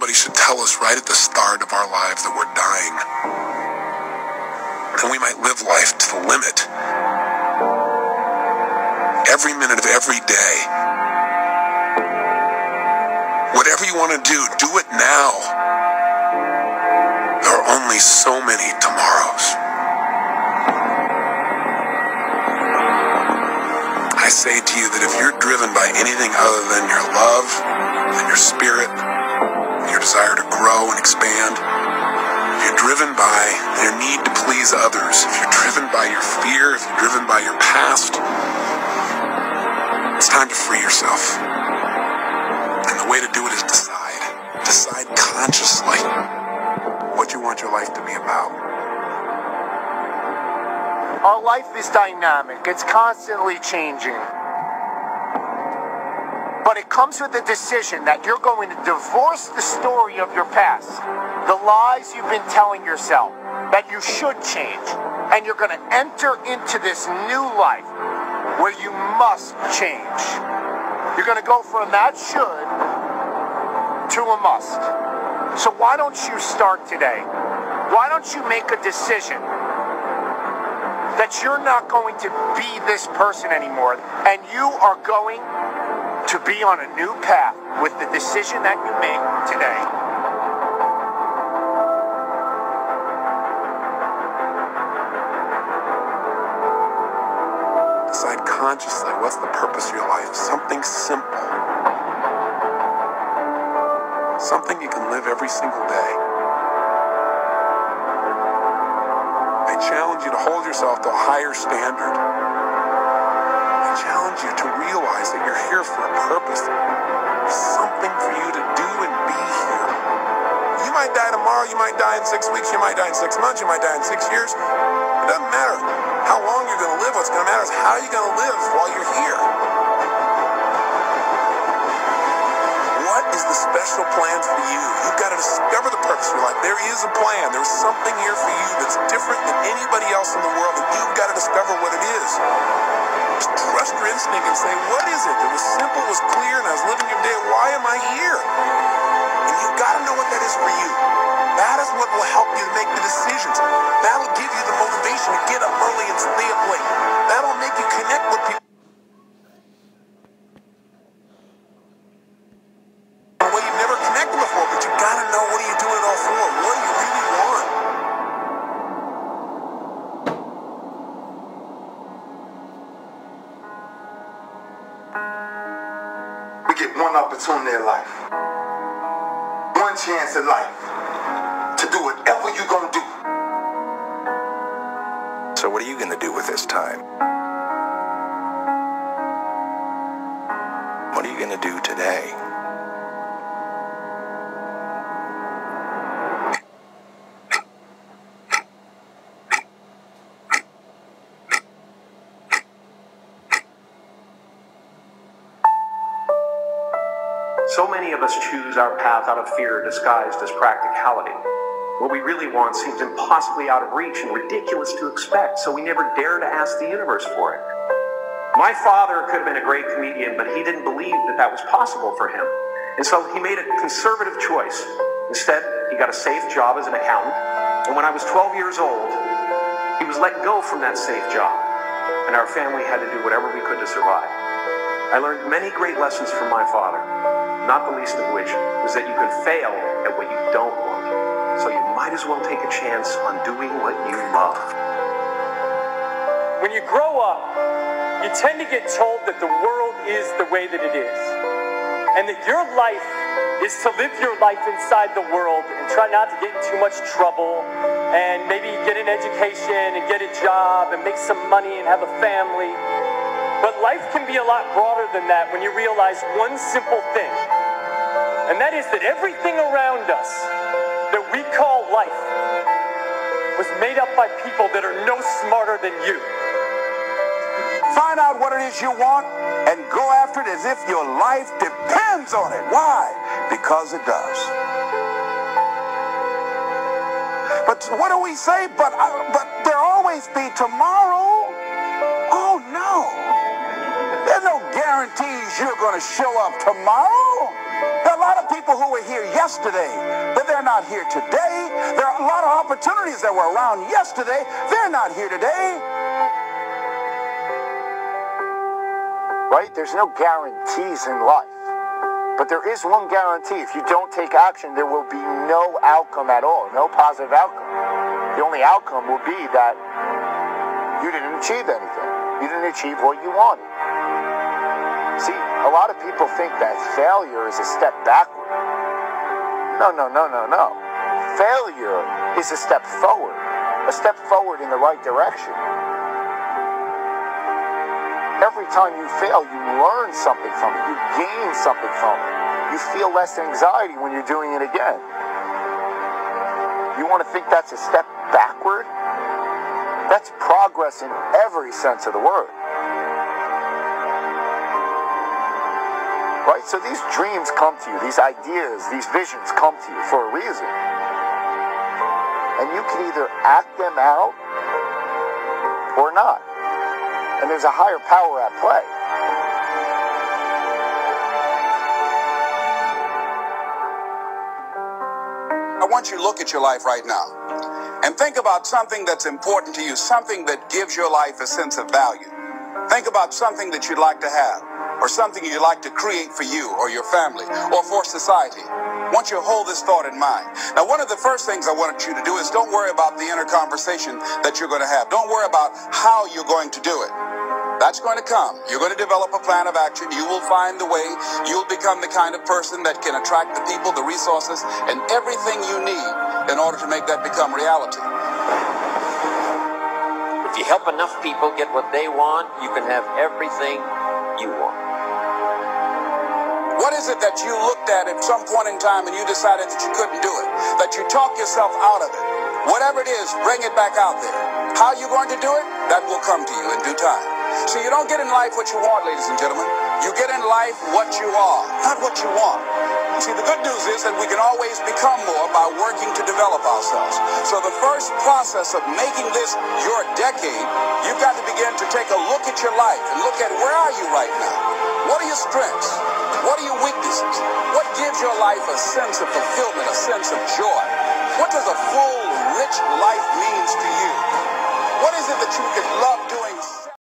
somebody should tell us right at the start of our lives that we're dying. And we might live life to the limit. Every minute of every day. Whatever you want to do it now. There are only so many tomorrows. I say to you that if you're driven by anything other than your love, than your spirit, your desire to grow and expand, if you're driven by your need to please others, if you're driven by your fear, if you're driven by your past, it's time to free yourself. And the way to do it is decide. Decide consciously what you want your life to be about. Our life is dynamic. It's constantly changing. But it comes with a decision that you're going to divorce the story of your past, the lies you've been telling yourself that you should change, and you're going to enter into this new life where you must change. You're going to go from that should to a must. So why don't you start today? Why don't you make a decision that you're not going to be this person anymore, and you are going to be on a new path with the decision that you make today. Decide consciously what's the purpose of your life. Something simple. Something you can live every single day. I challenge you to hold yourself to a higher standard. I challenge you to realize that you're here for a purpose. There's something for you to do and be here. You might die tomorrow, you might die in 6 weeks, you might die in 6 months, you might die in 6 years. It doesn't matter how long you're going to live. What's going to matter is how you're going to live while you're here. What is the special plan for you? You've got to discover the purpose of your life. There is a plan. There's something here for you that's different than anybody else in the world, and you've got to discover what it is. Just trust your instinct and say, what is it? It was simple, it was clear, and I was living your day. Why am I here? And you've got to know what that is for you. That is what will help you to make the decisions. That'll give you the motivation to get up early and stay up late. That'll make you connect with people in a way you've never connected before, but you've got to know, what are you doing it all for? What do you really want? We get one opportunity in life, one chance in life to do whatever you're going to do. So what are you going to do with this time? What are you going to do today? So many of us choose our path out of fear disguised as practicality. What we really want seems impossibly out of reach and ridiculous to expect, so we never dare to ask the universe for it. My father could have been a great comedian, but he didn't believe that that was possible for him. And so he made a conservative choice. Instead, he got a safe job as an accountant, and when I was 12 years old, he was let go from that safe job, and our family had to do whatever we could to survive. I learned many great lessons from my father, not the least of which was that you can fail at what you don't want. So you might as well take a chance on doing what you love. When you grow up, you tend to get told that the world is the way that it is. And that your life is to live your life inside the world and try not to get in too much trouble and maybe get an education and get a job and make some money and have a family. But life can be a lot broader than that when you realize one simple thing. And that is that everything around us that we call life was made up by people that are no smarter than you. Find out what it is you want and go after it as if your life depends on it. Why? Because it does. But what do we say? But there'll always be tomorrow. Oh no. There's no guarantees you're going to show up tomorrow. There are a lot of people who were here yesterday, but they're not here today. There are a lot of opportunities that were around yesterday. They're not here today. Right? There's no guarantees in life. But there is one guarantee. If you don't take action, there will be no outcome at all, no positive outcome. The only outcome will be that you didn't achieve anything. You didn't achieve what you wanted. See, a lot of people think that failure is a step backward. No. Failure is a step forward in the right direction. Every time you fail, you learn something from it. You gain something from it. You feel less anxiety when you're doing it again. You want to think that's a step backward? That's progress in every sense of the word. Right? So these dreams come to you, these ideas, these visions come to you for a reason. And you can either act them out or not. And there's a higher power at play. I want you to look at your life right now and think about something that's important to you, something that gives your life a sense of value. Think about something that you'd like to have, or something you'd like to create for you or your family or for society. I want you to hold this thought in mind. Now, one of the first things I want you to do is don't worry about the inner conversation that you're going to have. Don't worry about how you're going to do it. That's going to come. You're going to develop a plan of action. You will find the way. You'll become the kind of person that can attract the people, the resources, and everything you need in order to make that become reality. If you help enough people get what they want, you can have everything you want. What is it that you looked at some point in time and you decided that you couldn't do it? That you talked yourself out of it? Whatever it is, bring it back out there. How are you going to do it? That will come to you in due time. So you don't get in life what you want, ladies and gentlemen. You get in life what you are, not what you want. See, the good news is that we can always become more by working to develop ourselves. So the first process of making this your decade, you've got to begin to take a look at your life and look at where are you right now? What are your strengths? What are your weaknesses? What gives your life a sense of fulfillment, a sense of joy? What does a full, rich life mean to you? What is it that you could love doing?